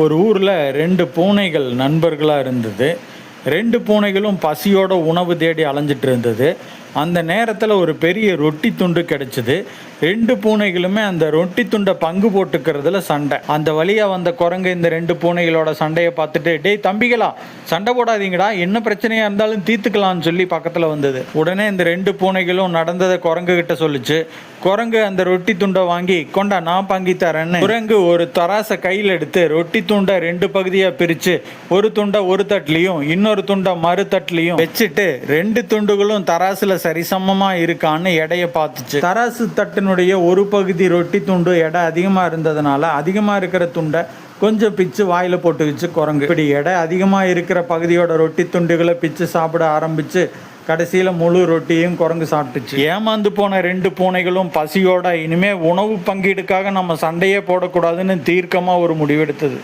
ஒரு ஊரில் 2 பூனைகள் நண்பர்களாக இருந்தது. 2 பூனைகளும் பசியோட உணவு தேடி அலைஞ்சிட்டு இருந்தது. அந்த நேரத்தில் ஒரு பெரிய ரொட்டி துண்டு கிடச்சிது. 2 பூனைகளுமே அந்த ரொட்டி துண்டை பங்கு போட்டுக்கிறதுல சண்டை. அந்த வழியாக வந்த குரங்கு இந்த 2 பூனைகளோட சண்டையை பார்த்துட்டு, டேய் தம்பிகளா, சண்டை போடாதீங்கடா, என்ன பிரச்சனையாக இருந்தாலும் தீர்த்துக்கலாம்னு சொல்லி பக்கத்தில் வந்தது. உடனே இந்த 2 பூனைகளும் நடந்ததை குரங்கு கிட்ட சொல்லிச்சு. குரங்கு அந்த ரொட்டி துண்டை வாங்கி, கொண்டா நான் பங்கி தரேன்னு குரங்கு ஒரு தராசை கையில் எடுத்து ரொட்டி துண்டை 2 பகுதியாக பிரித்து, ஒரு துண்டை ஒரு தட்டுலையும் இன்னொரு துண்டை மறு தட்டுலையும் வச்சுட்டு 2 துண்டுகளும் தராசில் சரிசமமாக இருக்கான்னு எடையை பார்த்துச்சு. தராசு தட்டினுடைய ஒரு பகுதி ரொட்டி துண்டு எடை அதிகமாக இருந்ததுனால அதிகமாக இருக்கிற துண்டை கொஞ்சம் பிச்சு வாயில் போட்டுக்கிச்சு குரங்கு. இப்படி எடை அதிகமாக இருக்கிற பகுதியோட ரொட்டி துண்டுகளை பிச்சு சாப்பிட ஆரம்பித்து கடைசியில் முழு ரொட்டியும் குரங்கு சாப்பிட்டுச்சு. ஏமாந்து போன 2 பூனைகளும் பசியோட இனிமேல் உணவு பங்கீடுக்காக நம்ம சண்டையே போடக்கூடாதுன்னு தீர்க்கமாக ஒரு முடிவெடுத்தது.